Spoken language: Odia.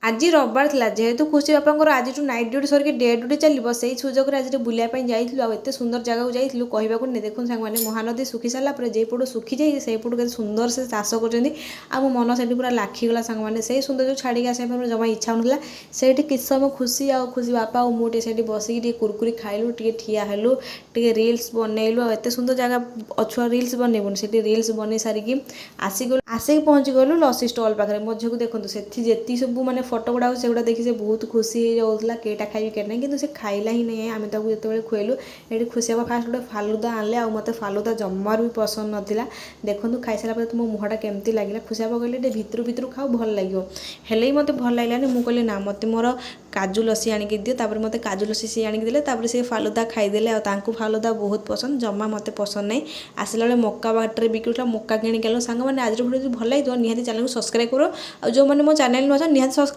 ଆଜି ରବିବାର ଥିଲା ଯେହେତୁ ଖୁସି ବାପାଙ୍କର ଆଜିଠୁ ନାଇଟ୍ ଡ୍ୟୁଟି ସରିକି ଡେ ଡ୍ୟୁଟି ଚାଲିବ ସେଇ ସୁଯୋଗରେ ଆଜି ବୁଲିବା ପାଇଁ ଯାଇଥିଲୁ ଆଉ ଏତେ ସୁନ୍ଦର ଜାଗାକୁ ଯାଇଥିଲୁ କହିବାକୁ ନାହିଁ। ଦେଖନ୍ତୁ ସାଙ୍ଗମାନେ ମହାନଦୀ ଶୁଖି ସାରିଲା ପରେ ଯେପଟୁ ଶୁଖିଯାଇ ସେଇପଟୁ କେତେ ସୁନ୍ଦର ସେ ଚାଷ କରୁଛନ୍ତି ଆଉ ମୋ ମନ ସେଠି ପୁରା ଲାଖିଗଲା ସାଙ୍ଗମାନେ। ସେଇ ସୌନ୍ଦର୍ଯ୍ୟ ଛାଡ଼ିକି ଆସିବା ପାଇଁ ଜମା ଇଚ୍ଛା ହେଉନଥିଲା। ସେଇଠି କିଛି ସମୟ ଖୁସି ଆଉ ଖୁସି ବାପା ଆଉ ମୁଁ ଟିକେ ସେଇଠି ବସିକି ଟିକେ କୁରକୁରି ଖାଇଲୁ, ଟିକେ ଠିଆ ହେଲୁ, ଟିକେ ରିଲ୍ସ ବନେଇଲୁ। ଆଉ ଏତେ ସୁନ୍ଦର ଜାଗା ଅଛୁଆ ରିଲ୍ସ ବନେଇବୁନି, ସେଠି ରିଲ୍ସ ବନେଇ ସାରିକି ଆସିକି ପହଞ୍ଚିଗଲୁ ଲସି ଷ୍ଟଲ୍ ପାଖରେ। ମୋ ଝିଅକୁ ଦେଖନ୍ତୁ ସେଠି ଯେତିକି ସବୁ ମାନେ ଫଟୋ ଗୁଡ଼ାକ ସେଗୁଡ଼ା ଦେଖି ସେ ବହୁତ ଖୁସି ହେଇଯାଉଥିଲା କେଟା ଖାଇବି କେଟା ନାହିଁ, କିନ୍ତୁ ସେ ଖାଇଲା ହିଁ ନାହିଁ। ଆମେ ତାକୁ ଯେତେବେଳେ ଖୁଆଇଲୁ ଏଠି ଖୁସି ହେବା ଫାଷ୍ଟ ଗୋଟେ ଫାଲୁଦା ଆଣିଲେ ଆଉ ମୋତେ ଫାଲୁଦା ଜମାରୁ ବି ପସନ୍ଦ ନଥିଲା। ଦେଖନ୍ତୁ ଖାଇସାରିଲା ପରେ ମୋ ମୁହଁଟା କେମିତି ଲାଗିଲା। ଖୁସି ବାପା କହିଲେ ଟିକେ ଭିତରୁ ଖାଉ ଭଲ ଲାଗିବ, ହେଲେ ବି ମୋତେ ଭଲ ଲାଗିଲାନି। ମୁଁ କହିଲି ନା ମୋତେ ମୋର କାଜୁ ଲସି ଆଣିକି ଦିଅ। ତାପରେ ମୋତେ କାଜୁ ଲସି ସିଏ ଆଣିକି ଦେଲେ, ତାପରେ ସେ ଫାଲୁଦା ଖାଇଦେଲେ। ଆଉ ତାଙ୍କୁ ଫାଲୁଦା ବହୁତ ପସନ୍ଦ, ଜମା ମୋତେ ପସନ୍ଦ ନାହିଁ। ଆସିଲା ବେଳେ ମକା ବାଟରେ ବିକ୍ରିଥିଲା, ମକା କିଣିକି ଆଣିଲୁ। ସାଙ୍ଗମାନେ ଆଜିର ଭିଡ଼ିଓ ଯଦି ଭଲ ଲାଗିଥିବ ନିହାତି ଚ୍ୟାନେଲକୁ ସବସ୍କ୍ରାଇବ୍ କର, ଆଉ ଯେଉଁମାନେ ମୋ ଚ୍ୟାନେଲ ନୂଆ ଅଛନ୍ତି ନିହାତି ସବସ୍କ୍ରାଇବ୍